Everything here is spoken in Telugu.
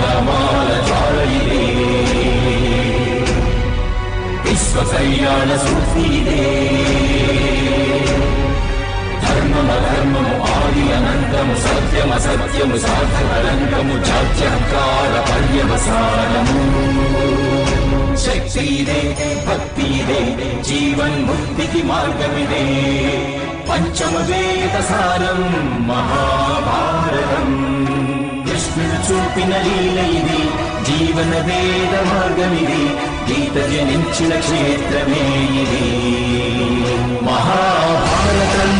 సంగ్రామాల జ్వాలయిదే విశ్వ కళ్యాణ సూత్రీదే ధర్మము ఆది అనంతము సత్యము సార్థకలంకము జాత్యంకార పర్యవసానము శక్తిదే భక్తిదే జీవన్ముక్తికి మార్గమిదే పంచమ వేద సారం మహాభారతం కృష్ణుడు చూపిన లీల ఇది జీవన వేద మార్గమిది గీత జనించిన క్షేత్రమే ఇది మహాభారతం